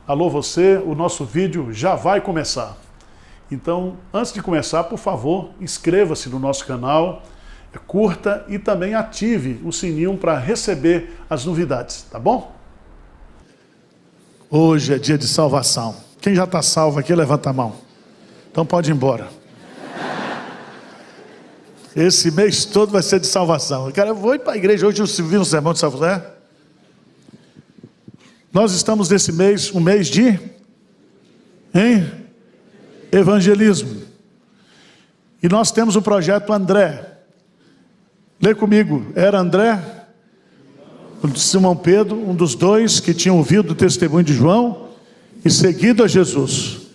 Alô você, o nosso vídeo já vai começar. Então, antes de começar, por favor, inscreva-se no nosso canal, curta e também ative o sininho para receber as novidades, tá bom? Hoje é dia de salvação. Quem já está salvo aqui, levanta a mão. Então pode ir embora. Esse mês todo vai ser de salvação. Cara, eu vou ir para a igreja hoje, eu vi um sermão de salvação, né? Nós estamos nesse mês, um mês de evangelismo. E nós temos o projeto André. Lê comigo. Era André, Simão Pedro, um dos dois que tinham ouvido o testemunho de João e seguido a Jesus.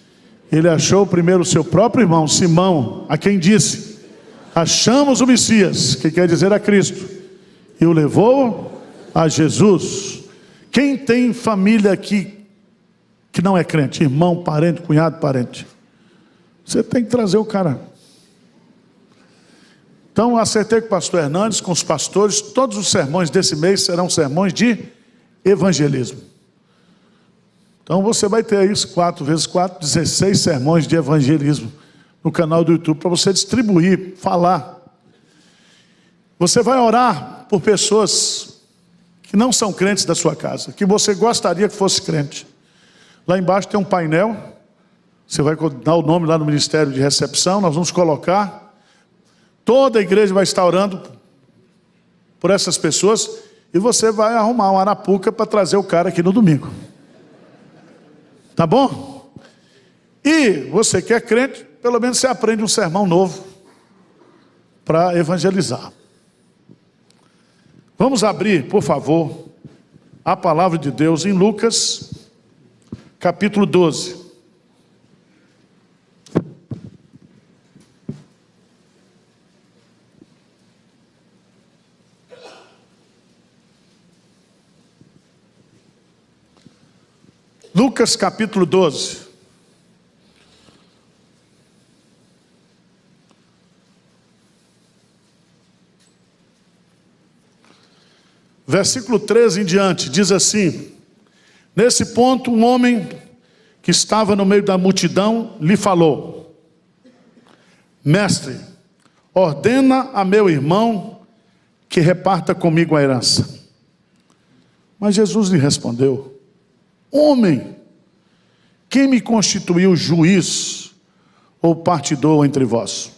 Ele achou primeiro o seu próprio irmão, Simão, a quem disse: achamos o Messias, que quer dizer a Cristo, e o levou a Jesus. Quem tem família aqui que não é crente, irmão, parente, cunhado, parente, você tem que trazer o cara. Então acertei com o pastor Hernandes, com os pastores, todos os sermões desse mês serão sermões de evangelismo. Então você vai ter aí 4 vezes 4, 16 sermões de evangelismo no canal do YouTube, para você distribuir, falar. Você vai orar por pessoas que não são crentes da sua casa, que você gostaria que fosse crente. Lá embaixo tem um painel, você vai dar o nome lá no Ministério de Recepção, nós vamos colocar. Toda a igreja vai estar orando por essas pessoas, e você vai arrumar uma arapuca para trazer o cara aqui no domingo. Tá bom? E você que é crente, pelo menos você aprende um sermão novo para evangelizar. Vamos abrir, por favor, a palavra de Deus em Lucas, capítulo 12. Lucas, capítulo 12. Versículo 13 em diante, diz assim: nesse ponto, um homem que estava no meio da multidão lhe falou: mestre, ordena a meu irmão que reparta comigo a herança. Mas Jesus lhe respondeu: homem, quem me constituiu juiz ou partidor entre vós?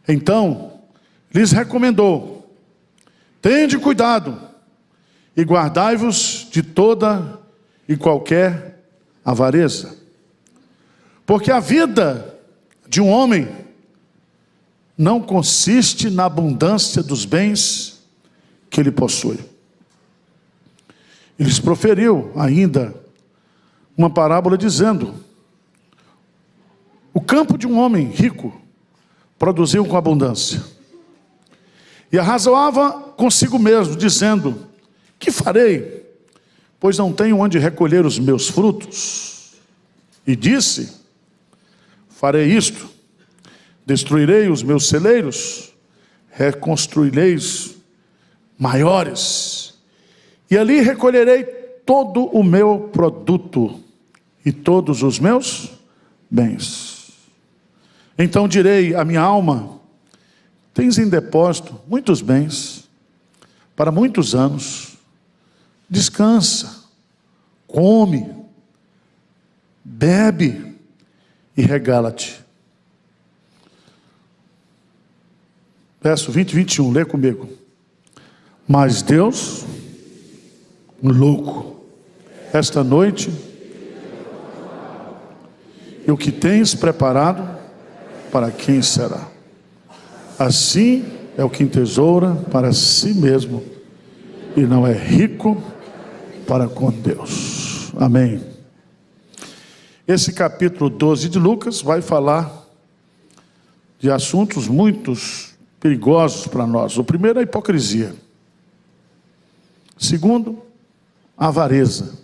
Então lhes recomendou: tende cuidado e guardai-vos de toda e qualquer avareza, porque a vida de um homem não consiste na abundância dos bens que ele possui. Ele lhes proferiu ainda uma parábola dizendo: o campo de um homem rico produziu com abundância. E arrazoava consigo mesmo, dizendo: que farei, pois não tenho onde recolher os meus frutos? E disse: farei isto, destruirei os meus celeiros, reconstruireis maiores, e ali recolherei todo o meu produto e todos os meus bens. Então direi à minha alma: tens em depósito muitos bens para muitos anos, descansa, come, bebe e regala-te. Verso 20 e 21, lê comigo. Mas Deus, louco, esta noite, e o que tens preparado, para quem será? Assim é o que entesoura para si mesmo e não é rico para com Deus. Amém. Esse capítulo 12 de Lucas vai falar de assuntos muito perigosos para nós. O primeiro é a hipocrisia. Segundo, a avareza.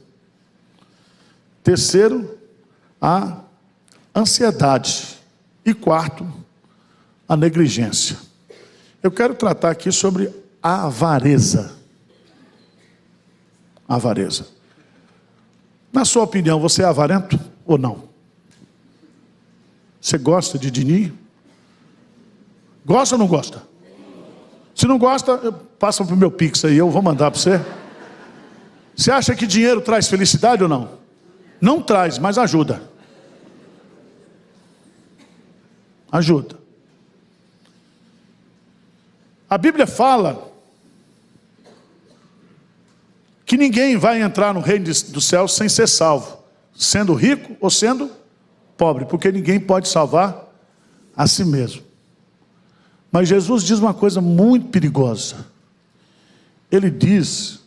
Terceiro, a ansiedade. E quarto, a negligência. Eu quero tratar aqui sobre a avareza. A avareza. Na sua opinião, você é avarento ou não? Você gosta de dinheiro? Gosta ou não gosta? Se não gosta, passa para o meu Pix aí, eu vou mandar para você. Você acha que dinheiro traz felicidade ou não? Não traz, mas ajuda. Ajuda. A Bíblia fala que ninguém vai entrar no reino dos céus sem ser salvo, sendo rico ou sendo pobre, porque ninguém pode salvar a si mesmo. Mas Jesus diz uma coisa muito perigosa. Ele diz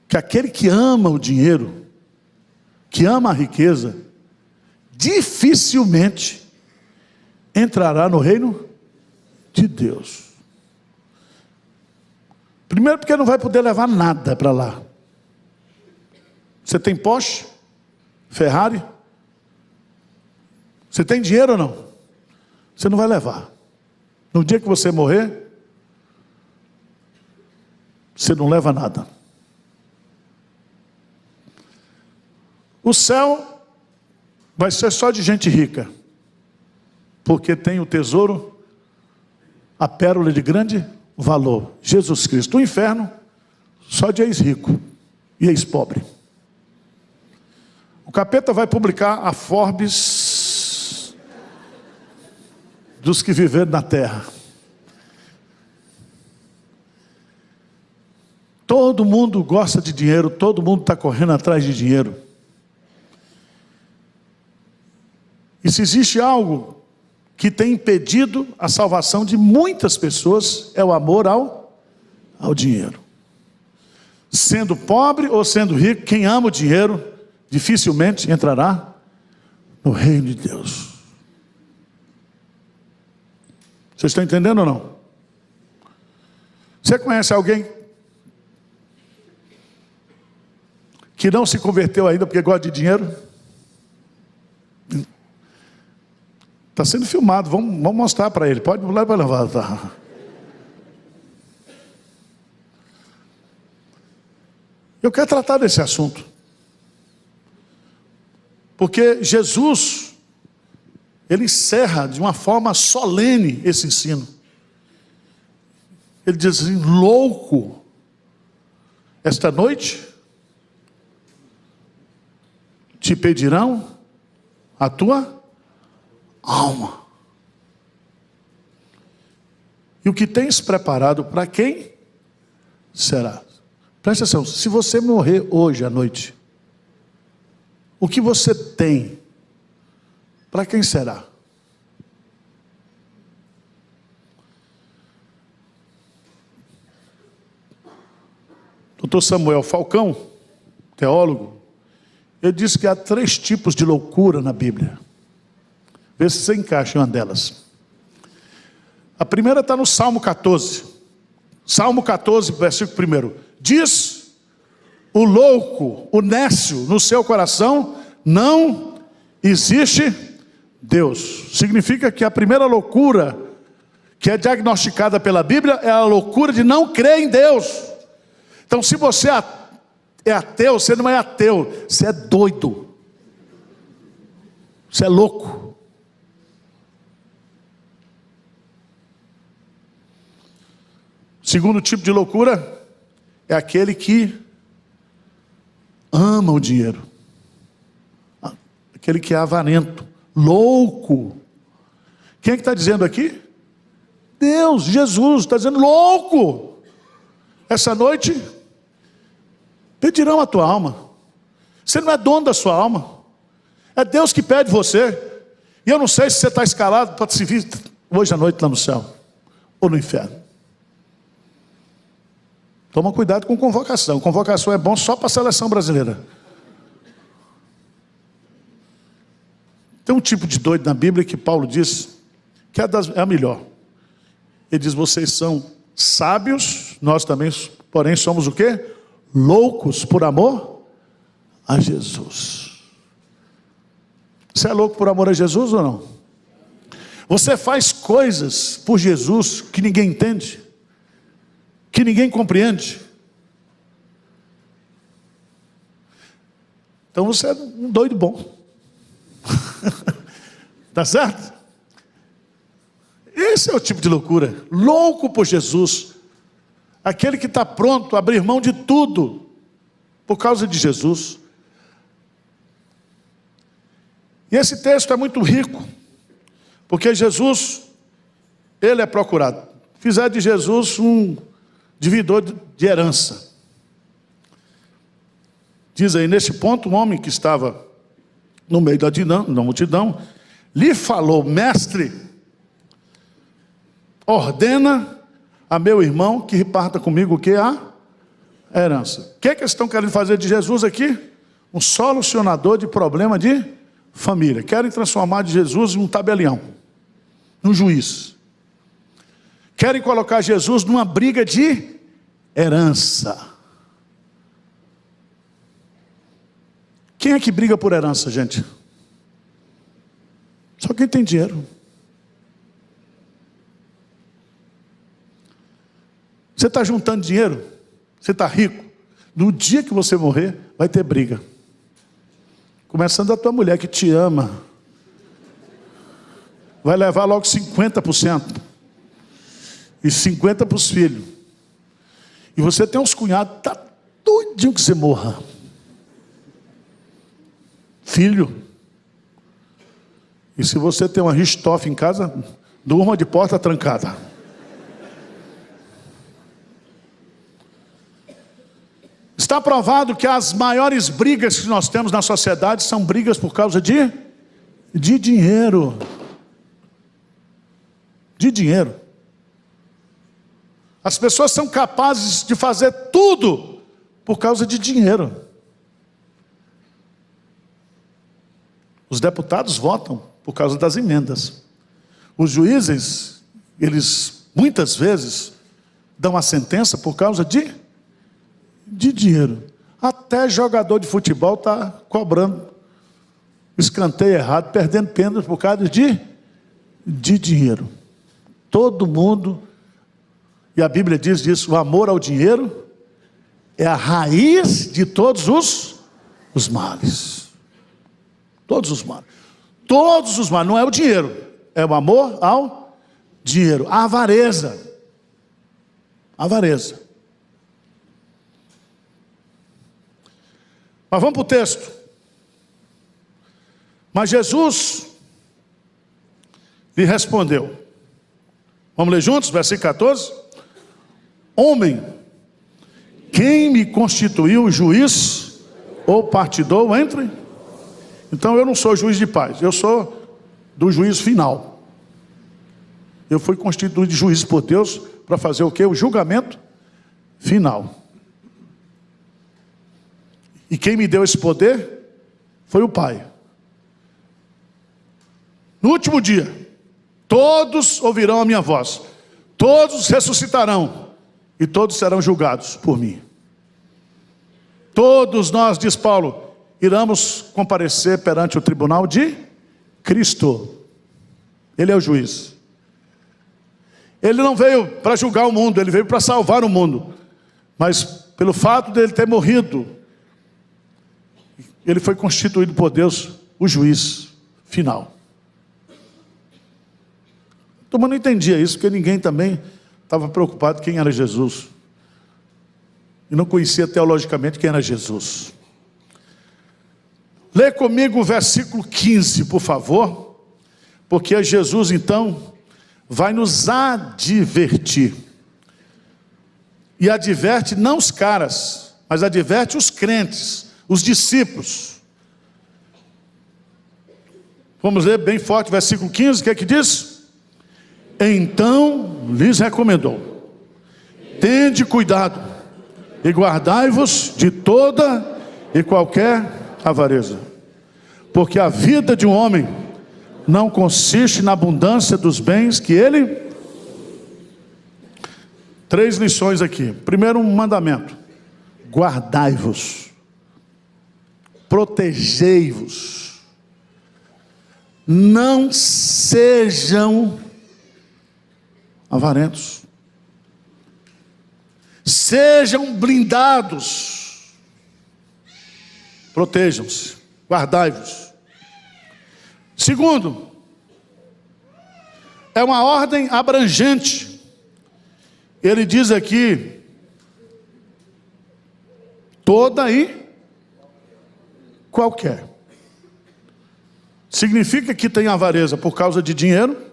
que aquele que ama o dinheiro, que ama a riqueza, dificilmente entrará no reino de Deus. Primeiro porque não vai poder levar nada para lá. Você tem Porsche? Ferrari? Você tem dinheiro ou não? Você não vai levar. No dia que você morrer, você não leva nada. O céu vai ser só de gente rica, porque tem o tesouro, a pérola de grande valor, Jesus Cristo. O inferno, só de ex-rico e ex-pobre. O capeta vai publicar a Forbes dos que viveram na terra. Todo mundo gosta de dinheiro, todo mundo está correndo atrás de dinheiro. E se existe algo que tem impedido a salvação de muitas pessoas, é o amor ao dinheiro. Sendo pobre ou sendo rico, quem ama o dinheiro dificilmente entrará no reino de Deus. Vocês estão entendendo ou não? Você conhece alguém que não se converteu ainda porque gosta de dinheiro? Está sendo filmado, vamos mostrar para ele. Pode lá para levar. Tá? Eu quero tratar desse assunto. Porque Jesus, ele encerra de uma forma solene esse ensino. Ele diz assim: louco, esta noite te pedirão a tua alma. E o que tens preparado para quem será? Presta atenção, se você morrer hoje à noite, o que você tem, para quem será? Dr. Samuel Falcão, teólogo, ele disse que há 3 tipos de loucura na Bíblia. Vê se você encaixa em uma delas. A primeira está no Salmo 14. Salmo 14, versículo 1. Diz o louco, o nécio, no seu coração, não existe Deus. Significa que a primeira loucura que é diagnosticada pela Bíblia é a loucura de não crer em Deus. Então, se você é ateu, você não é ateu, você é doido. Você é louco. Segundo tipo de loucura é aquele que ama o dinheiro. Aquele que é avarento, louco. Quem é que está dizendo aqui? Deus, Jesus, está dizendo louco. Essa noite pedirão a tua alma. Você não é dono da sua alma. É Deus que pede você. E eu não sei se você está escalado para se vir hoje à noite lá no céu ou no inferno. Toma cuidado com convocação. Convocação é bom só para a seleção brasileira. Tem um tipo de doido na Bíblia que Paulo diz que é a melhor. Ele diz: vocês são sábios, nós também, porém somos o quê? Loucos por amor a Jesus. Você é louco por amor a Jesus ou não? Você faz coisas por Jesus que ninguém entende, que ninguém compreende. Então você é um doido bom. Tá certo? Esse é o tipo de loucura. Louco por Jesus. Aquele que está pronto a abrir mão de tudo por causa de Jesus. E esse texto é muito rico, porque Jesus, ele é procurado. Fizer de Jesus um dividor de herança. Diz aí, neste ponto, um homem que estava no meio da multidão, lhe falou: mestre, ordena a meu irmão que reparta comigo o que? A herança. O que eles estão querendo fazer de Jesus aqui? Um solucionador de problema de família. Querem transformar de Jesus em um tabelião, num juiz. Querem colocar Jesus numa briga de herança. Quem é que briga por herança, gente? Só quem tem dinheiro. Você está juntando dinheiro, você está rico. No dia que você morrer, vai ter briga. Começando da tua mulher que te ama. Vai levar logo 50%. E 50% para os filhos. E você tem uns cunhados, está doidinho que você morra. Filho. E se você tem uma Richthofen em casa, durma de porta trancada. Está provado que as maiores brigas que nós temos na sociedade são brigas por causa de dinheiro. De dinheiro. As pessoas são capazes de fazer tudo por causa de dinheiro. Os deputados votam por causa das emendas. Os juízes, eles muitas vezes dão a sentença por causa de dinheiro. Até jogador de futebol está cobrando escanteio errado, perdendo pênalti por causa de dinheiro. Todo mundo, e a Bíblia diz disso, o amor ao dinheiro é a raiz de todos os males. Todos os males. Todos os males, não é o dinheiro, é o amor ao dinheiro. A avareza. Avareza. Mas vamos para o texto. Mas Jesus lhe respondeu. Vamos ler juntos, versículo 14. Homem, quem me constituiu juiz ou partidor entre? Então eu não sou juiz de paz, eu sou do juízo final. Eu fui constituído de juiz por Deus para fazer o quê? O julgamento final. E quem me deu esse poder foi o Pai. No último dia, todos ouvirão a minha voz, todos ressuscitarão e todos serão julgados por mim. Todos nós, diz Paulo, iremos comparecer perante o tribunal de Cristo. Ele é o juiz. Ele não veio para julgar o mundo, ele veio para salvar o mundo. Mas pelo fato dele ter morrido, ele foi constituído por Deus o juiz final. Então, mas não entendia isso, porque ninguém também estava preocupado quem era Jesus. E não conhecia teologicamente quem era Jesus. Lê comigo o versículo 15, por favor. Porque Jesus, então, vai nos advertir. E adverte não os caras, mas adverte os crentes, os discípulos. Vamos ler bem forte o versículo 15, o que é que diz? Então lhes recomendou: tende cuidado e guardai-vos de toda e qualquer avareza, porque a vida de um homem não consiste na abundância dos bens que ele... 3 lições aqui. Primeiro, um mandamento: guardai-vos, protegei-vos, não sejam avarentos, sejam blindados. Protejam-se, guardai-vos. Segundo, é uma ordem abrangente. Ele diz aqui, toda e qualquer. Significa que tem avareza por causa de dinheiro,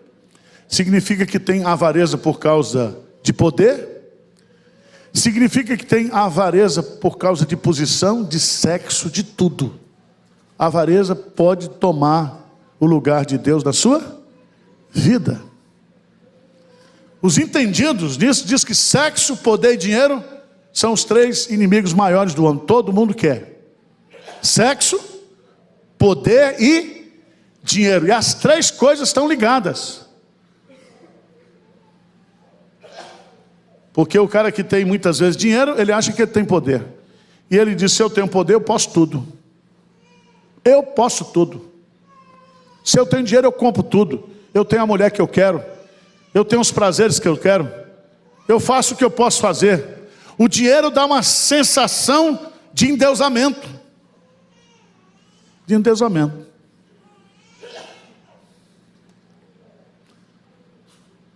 significa que tem avareza por causa de poder, significa que tem avareza por causa de posição, de sexo, de tudo. A avareza pode tomar o lugar de Deus na sua vida. Os entendidos nisso diz que sexo, poder e dinheiro são os 3 inimigos maiores do homem. Todo mundo quer sexo, poder e dinheiro. E as 3 coisas estão ligadas. Porque o cara que tem muitas vezes dinheiro, ele acha que ele tem poder. E ele diz, se eu tenho poder, eu posso tudo. Eu posso tudo. Se eu tenho dinheiro, eu compro tudo. Eu tenho a mulher que eu quero. Eu tenho os prazeres que eu quero. Eu faço o que eu posso fazer. O dinheiro dá uma sensação de endeusamento. De endeusamento.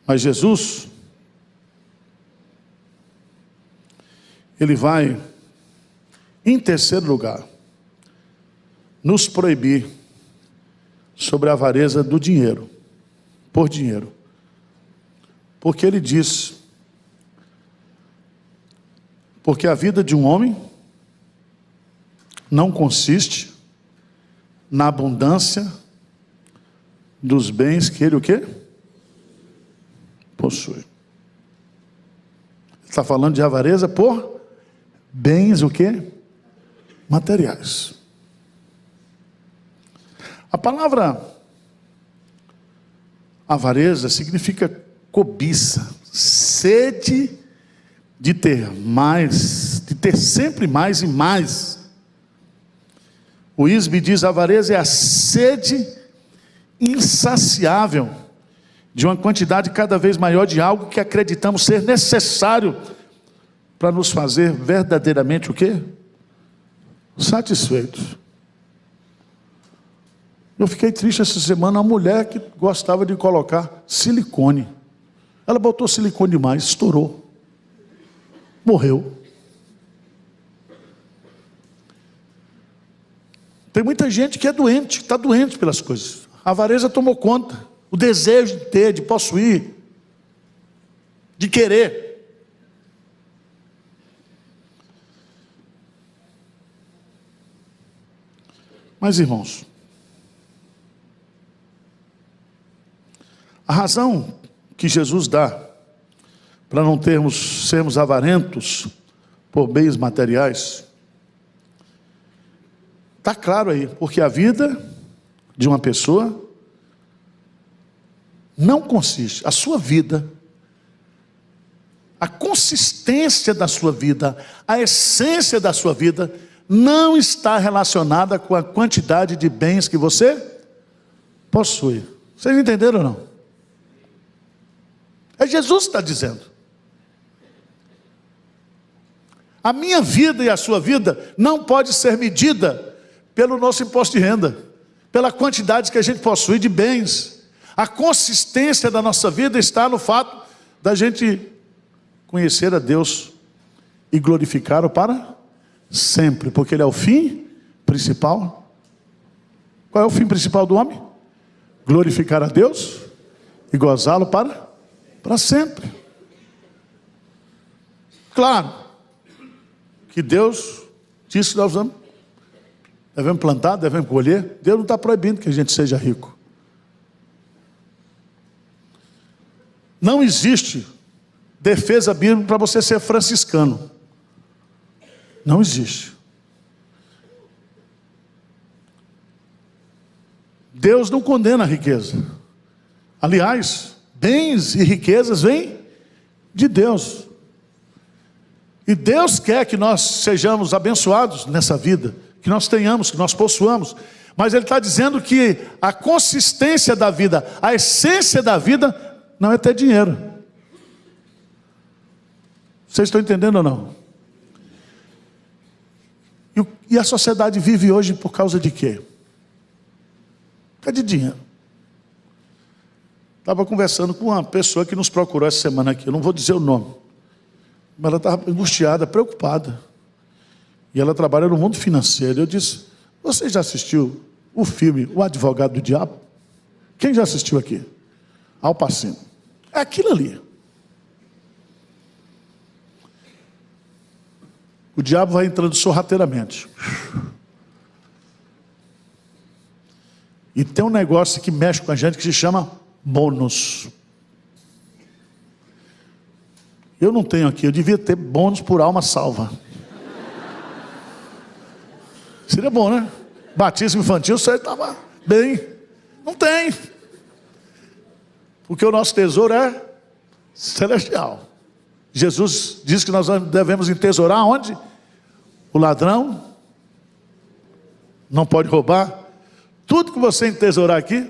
Mas Jesus, Ele vai, em terceiro lugar, nos proibir sobre a avareza do dinheiro, por dinheiro. Porque Ele diz, porque a vida de um homem não consiste na abundância dos bens que ele o quê? Possui. Ele está falando de avareza por bens o quê? Materiais. A palavra avareza significa cobiça, sede de ter mais, de ter sempre mais e mais. O Isbe diz, a avareza é a sede insaciável de uma quantidade cada vez maior de algo que acreditamos ser necessário para nos fazer verdadeiramente o quê? Satisfeitos. Eu fiquei triste essa semana, uma mulher que gostava de colocar silicone. Ela botou silicone demais, estourou. Morreu. Tem muita gente que é doente, está doente pelas coisas. A avareza tomou conta. O desejo de ter, de possuir, de querer. Mas, irmãos, a razão que Jesus dá para não sermos avarentos por bens materiais, está claro aí, porque a vida de uma pessoa não consiste, a sua vida, a consistência da sua vida, a essência da sua vida, não está relacionada com a quantidade de bens que você possui. Vocês entenderam ou não? É Jesus que está dizendo. A minha vida e a sua vida não pode ser medida pelo nosso imposto de renda, pela quantidade que a gente possui de bens. A consistência da nossa vida está no fato da gente conhecer a Deus e glorificá-lo para sempre, porque Ele é o fim principal. Qual é o fim principal do homem? Glorificar a Deus e gozá-lo para sempre. Claro que Deus disse que nós devemos plantar, devemos colher. Deus não está proibindo que a gente seja rico. Não existe defesa bíblica para você ser franciscano. Não existe. Deus não condena a riqueza. Aliás, bens e riquezas vêm de Deus. E Deus quer que nós sejamos abençoados nessa vida, que nós tenhamos, que nós possuamos. Mas Ele está dizendo que a consistência da vida, a essência da vida, não é ter dinheiro. Vocês estão entendendo ou não? E a sociedade vive hoje por causa de quê? Por causa de dinheiro. Estava conversando com uma pessoa que nos procurou essa semana aqui, eu não vou dizer o nome, mas ela estava angustiada, preocupada. E ela trabalha no mundo financeiro. Eu disse, você já assistiu o filme O Advogado do Diabo? Quem já assistiu aqui? Al Pacino. É aquilo ali. O diabo vai entrando sorrateiramente. E tem um negócio que mexe com a gente que se chama bônus. Eu não tenho aqui, eu devia ter bônus por alma salva. Seria bom, né? Batismo infantil, você estava bem. Não tem. Porque o nosso tesouro é celestial. Jesus diz que nós devemos entesourar onde? O ladrão não pode roubar. Tudo que você entesourar aqui,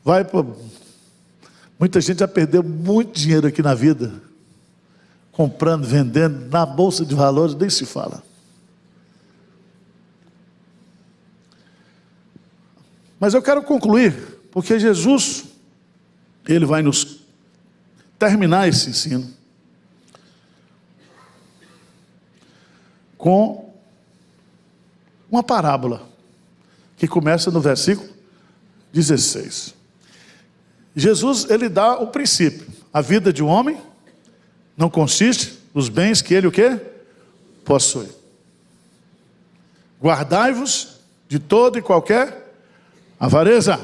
vai para... Muita gente já perdeu muito dinheiro aqui na vida, comprando, vendendo, na bolsa de valores, nem se fala. Mas eu quero concluir, porque Jesus, ele vai nos terminar esse ensino com uma parábola que começa no versículo 16. Jesus, ele dá o princípio. A vida de um homem não consiste nos bens que ele o quê? Possui. Guardai-vos de toda e qualquer avareza.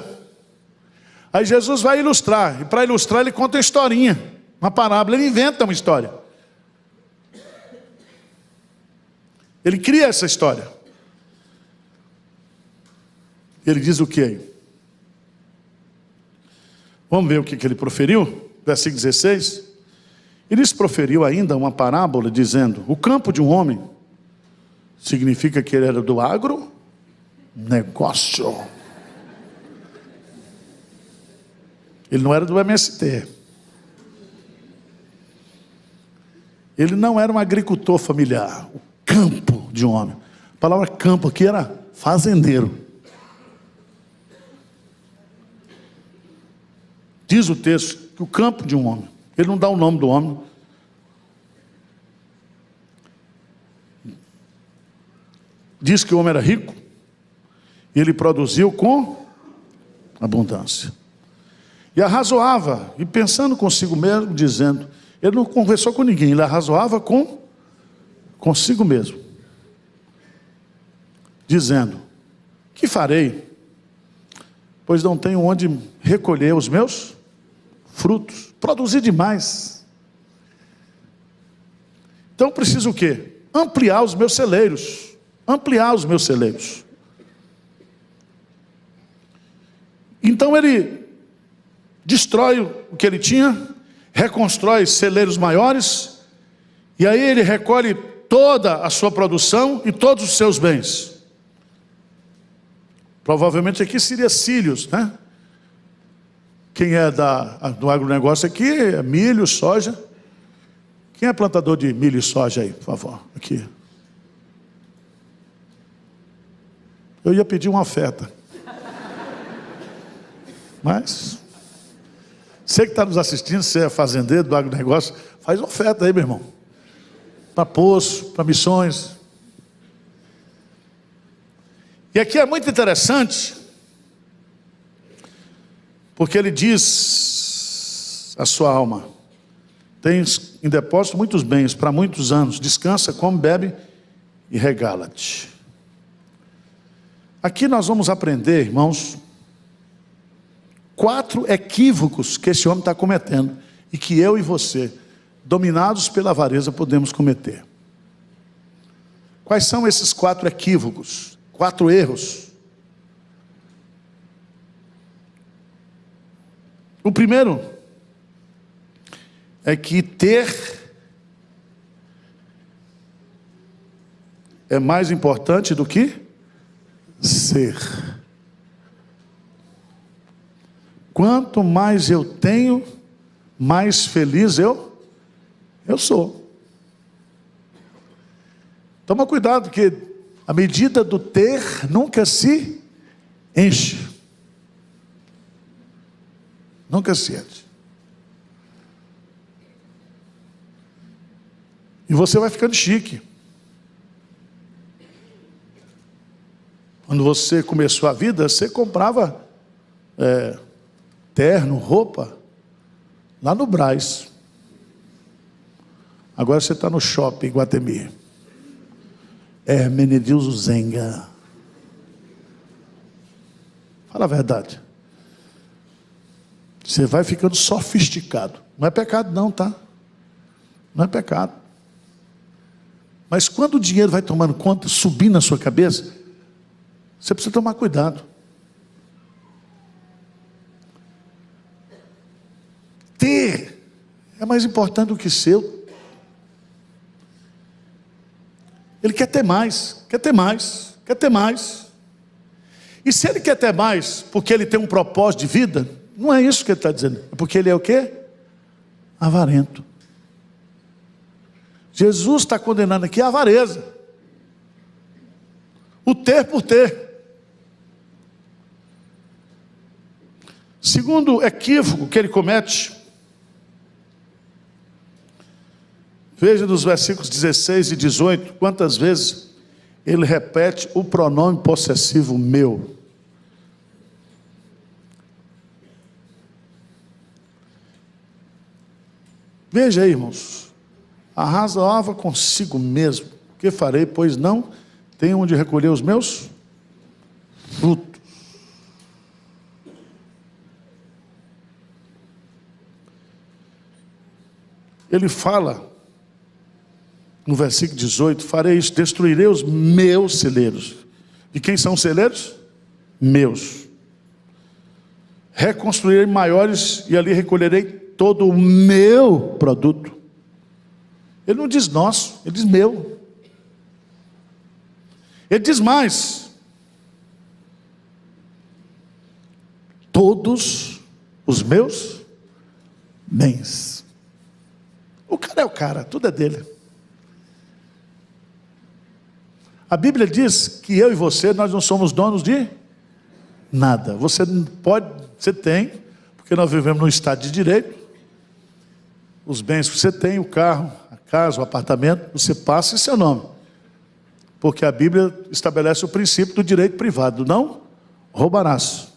Aí Jesus vai ilustrar, e para ilustrar ele conta uma historinha, uma parábola, ele inventa uma história. Ele cria essa história. Ele diz o que aí? Vamos ver o que ele proferiu? Versículo 16. Ele lhes proferiu ainda uma parábola dizendo, o campo de um homem, significa que ele era do agronegócio. Ele não era do MST. Ele não era um agricultor familiar. O campo de um homem. A palavra campo aqui era fazendeiro. Diz o texto que o campo de um homem. Ele não dá o nome do homem. Diz que o homem era rico. E ele produziu com abundância. E arrazoava, e pensando consigo mesmo, dizendo, ele não conversou com ninguém, ele arrazoava consigo mesmo, dizendo, que farei? Pois não tenho onde recolher os meus frutos, produzir demais. Então preciso o quê? Ampliar os meus celeiros, ampliar os meus celeiros. Então ele destrói o que ele tinha, reconstrói celeiros maiores, e aí ele recolhe toda a sua produção e todos os seus bens. Provavelmente aqui seria cílios, né? Quem é do agronegócio aqui é milho, soja. Quem é plantador de milho e soja aí, por favor? Aqui. Eu ia pedir uma oferta. Mas... você que está nos assistindo, você é fazendeiro do agronegócio, faz oferta aí, meu irmão. Para poço, para missões. E aqui é muito interessante, porque ele diz à sua alma, tens em depósito muitos bens para muitos anos, descansa, come, bebe e regala-te. Aqui nós vamos aprender, irmãos, 4 equívocos que esse homem está cometendo e que eu e você, dominados pela avareza, podemos cometer. Quais são esses 4 equívocos? 4 erros. O primeiro é que ter é mais importante do que ser. Quanto mais eu tenho, mais feliz eu sou. Toma cuidado, que a medida do ter nunca se enche. Nunca se enche. E você vai ficando chique. Quando você começou a vida, você comprava terno, roupa, lá no Brás. Agora você está no shopping Guatemi. Hermenegildo Zenga. Fala a verdade. Você vai ficando sofisticado. Não é pecado não, tá? Não é pecado. Mas quando o dinheiro vai tomando conta, subindo na sua cabeça, você precisa tomar cuidado. Ter é mais importante do que seu. Ele quer ter mais, quer ter mais, quer ter mais. E se ele quer ter mais, porque ele tem um propósito de vida, não é isso que ele está dizendo. É porque ele é o quê? Avarento. Jesus está condenando aqui a avareza. O ter por ter. Segundo equívoco que ele comete, veja nos versículos 16 e 18, quantas vezes ele repete o pronome possessivo meu. Veja aí, irmãos. Arrazoava consigo mesmo. O que farei, pois não tenho onde recolher os meus frutos. Ele fala no versículo 18: farei isso, destruirei os meus celeiros. De quem são os celeiros? Meus. Reconstruirei maiores e ali recolherei todo o meu produto. Ele não diz nosso, ele diz meu. Ele diz mais: todos os meus bens. O cara é o cara, tudo é dele. A Bíblia diz que eu e você, nós não somos donos de nada. Você pode, você tem, porque nós vivemos num estado de direito. Os bens que você tem, o carro, a casa, o apartamento, você passa em seu nome. Porque a Bíblia estabelece o princípio do direito privado: não roubarás,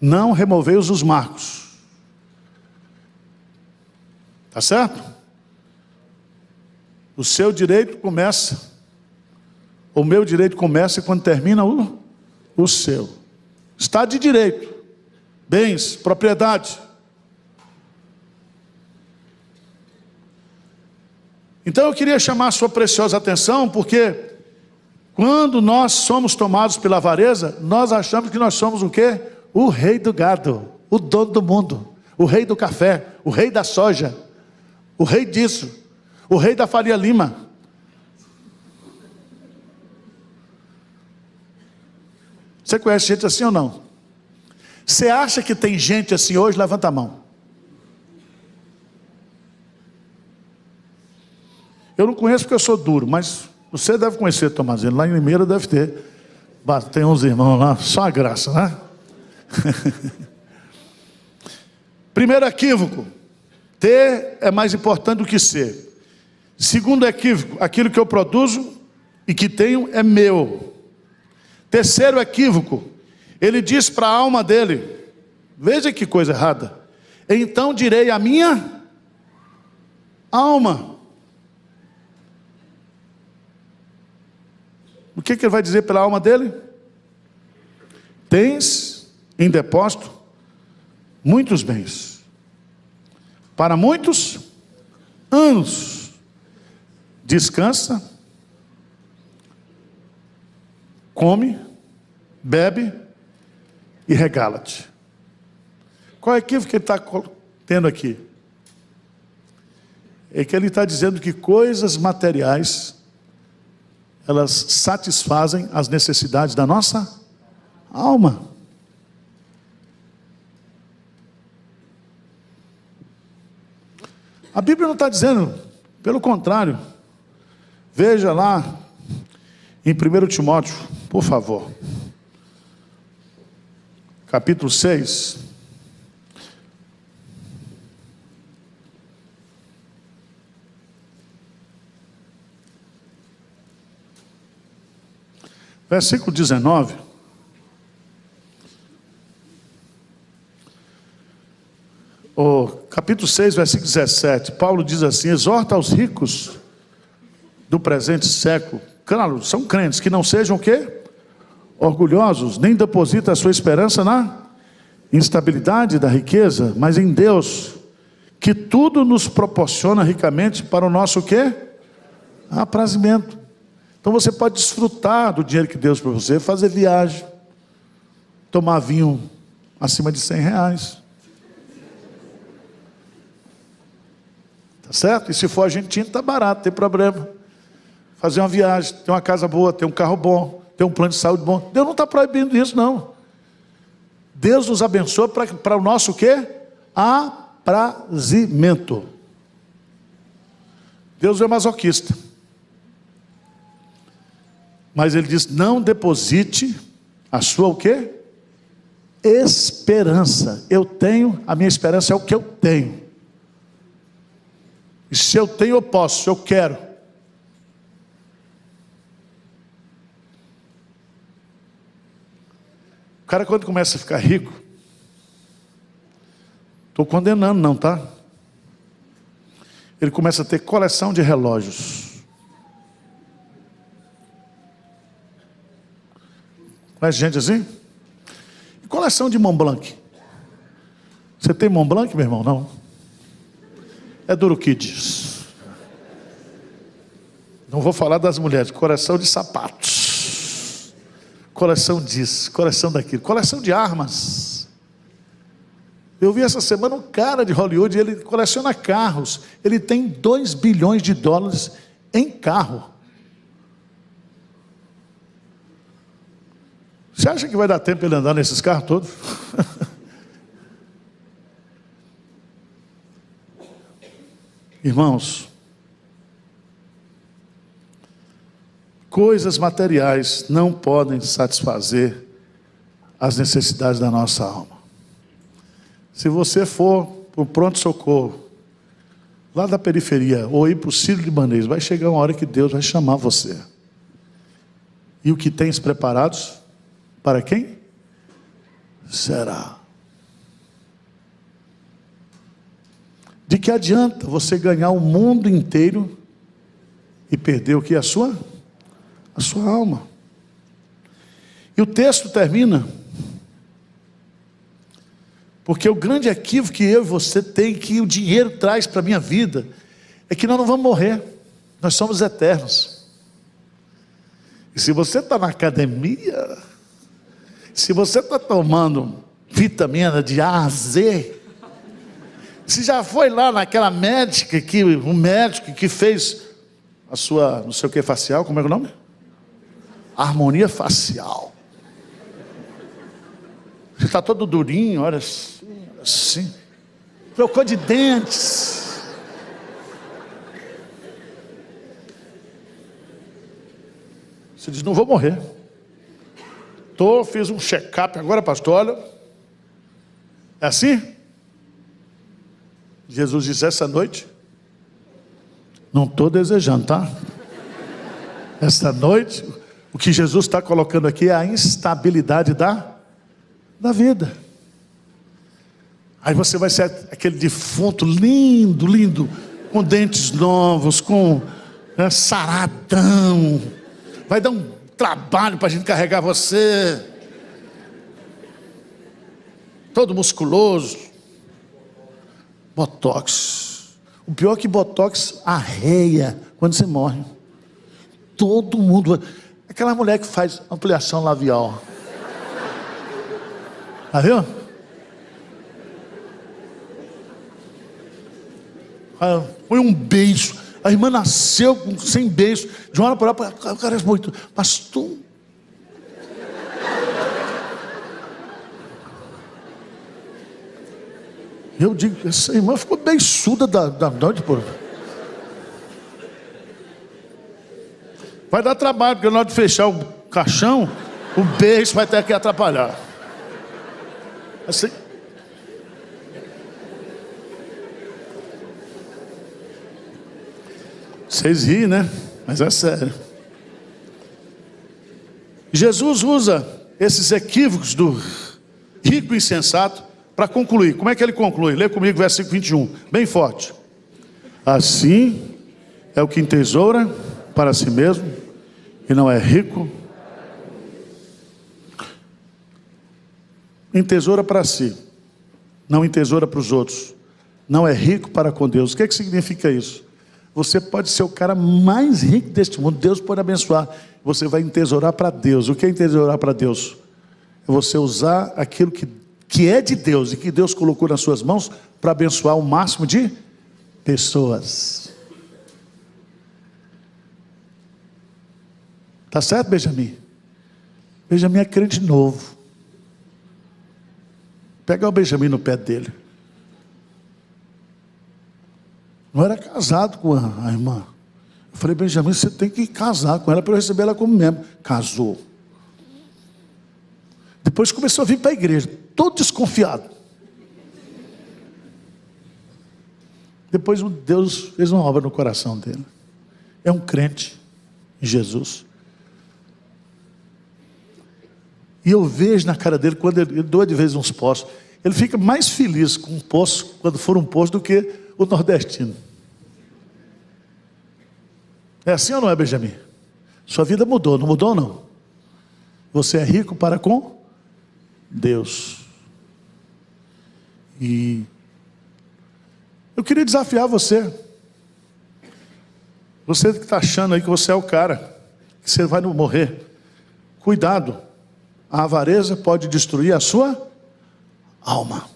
não removeis os marcos. Tá certo? O seu direito começa, o meu direito começa quando termina o seu. Estado de direito, bens, propriedade. Então eu queria chamar a sua preciosa atenção, porque quando nós somos tomados pela avareza, nós achamos que nós somos o quê? O rei do gado, o dono do mundo, o rei do café, o rei da soja, o rei disso, o rei da Faria Lima. Você conhece gente assim ou não? Você acha que tem gente assim hoje? Levanta a mão. Eu não conheço porque eu sou duro, mas você deve conhecer, Tomazino. Lá em Limeira deve ter. Tem uns irmãos lá, só a graça, né? Primeiro equívoco: ter é mais importante do que ser. Segundo equívoco: aquilo que eu produzo e que tenho é meu. Terceiro equívoco: ele diz para a alma dele, veja que coisa errada: então direi à minha alma. O que ele vai dizer pela alma dele? Tens em depósito muitos bens, para muitos anos. Descansa, come, bebe e regala-te. Qual é o equívoco que ele está tendo aqui? É que ele está dizendo que coisas materiais, elas satisfazem as necessidades da nossa alma. A Bíblia não está dizendo, pelo contrário. Veja lá Em 1 Timóteo, por favor, capítulo 6, versículo 19, capítulo 6, versículo 17, Paulo diz assim: exorta aos ricos do presente século, claro, são crentes, que não sejam o quê? Orgulhosos, nem depositem a sua esperança na instabilidade da riqueza, mas em Deus, que tudo nos proporciona ricamente para o nosso o quê? Aprazimento. Então você pode desfrutar do dinheiro que Deus para você, fazer viagem, tomar vinho acima de R$100. Tá certo? E se for argentino, tá barato, não tem problema. Fazer uma viagem, ter uma casa boa, ter um carro bom, ter um plano de saúde bom. Deus não está proibindo isso, não. Deus nos abençoa para o nosso o quê? Aprazimento. Deus é masoquista. Mas ele diz: não deposite a sua o quê? Esperança. Eu tenho, a minha esperança é o que eu tenho. E se eu tenho, eu posso, se eu quero. O cara, quando começa a ficar rico, estou condenando não, tá? Ele começa a ter coleção de relógios. Conhece gente assim? E coleção de Mont Blanc. Você tem Mont Blanc, meu irmão? Não. É Duruquides. Não vou falar das mulheres. Coleção de sapatos. Coleção disso, coleção daquilo. Coleção de armas. Eu vi essa semana um cara de Hollywood, ele coleciona carros. Ele tem 2 bilhões de dólares em carro. Você acha que vai dar tempo para ele andar nesses carros todos? Irmãos, coisas materiais não podem satisfazer as necessidades da nossa alma. Se você for para o pronto-socorro, lá da periferia, ou ir para o Sírio-Libanês, vai chegar uma hora que Deus vai chamar você. E o que tens preparados? Para quem? Será. De que adianta você ganhar o mundo inteiro e perder o que? A sua alma. E o texto termina, porque o grande equívoco que eu e você tem, que o dinheiro traz para a minha vida, é que nós não vamos morrer, nós somos eternos. E se você está na academia, se você está tomando vitamina de A a Z, se já foi lá naquela médica, um médico que fez a sua, não sei o que, facial, como é o nome? Harmonia facial. Você está todo durinho, olha assim. Trocou de dentes. Você diz: não vou morrer. Fiz um check-up agora, pastor, olha. É assim? Jesus disse: essa noite, não estou desejando, tá? Essa noite, o que Jesus está colocando aqui é a instabilidade da vida. Aí você vai ser aquele defunto lindo, lindo, com dentes novos, com saradão. Vai dar um trabalho para a gente carregar você. Todo musculoso. Botox. O pior é que Botox arreia quando você morre. Todo mundo. Aquela mulher que faz ampliação labial. Já viu? Foi um beijo. A irmã nasceu sem beijo. De uma hora para outra, o cara é muito. Pastor. Eu digo: essa irmã ficou beiçuda da noite por. Vai dar trabalho, porque na hora de fechar o caixão, o beijo vai ter que atrapalhar. Assim. Vocês riem, né? Mas é sério. Jesus usa esses equívocos do rico insensato para concluir. Como é que ele conclui? Lê comigo, versículo 21, bem forte. Assim é o que entesoura para si mesmo e não é rico. Entesoura para si, não entesoura para os outros. Não é rico para com Deus. O que significa isso? Você pode ser o cara mais rico deste mundo. Deus pode abençoar. Você vai entesourar para Deus. O que é entesourar para Deus? É você usar aquilo que é de Deus e que Deus colocou nas suas mãos para abençoar o máximo de pessoas. Tá certo, Benjamin? Benjamin é crente novo. Pega o Benjamin no pé dele. Não era casado com a irmã. Eu falei, Benjamin, você tem que casar com ela para eu receber ela como membro. Casou. Depois começou a vir para a igreja, todo desconfiado. Depois Deus fez uma obra no coração dele. É um crente em Jesus. E eu vejo na cara dele, quando ele doa de vez uns poços, ele fica mais feliz com um poço, quando for um poço, do que o nordestino. É assim ou não é, Benjamin? Sua vida mudou, não mudou não? Você é rico para com Deus. E eu queria desafiar você. Você que está achando aí que você é o cara, que você vai morrer. Cuidado. A avareza pode destruir a sua alma.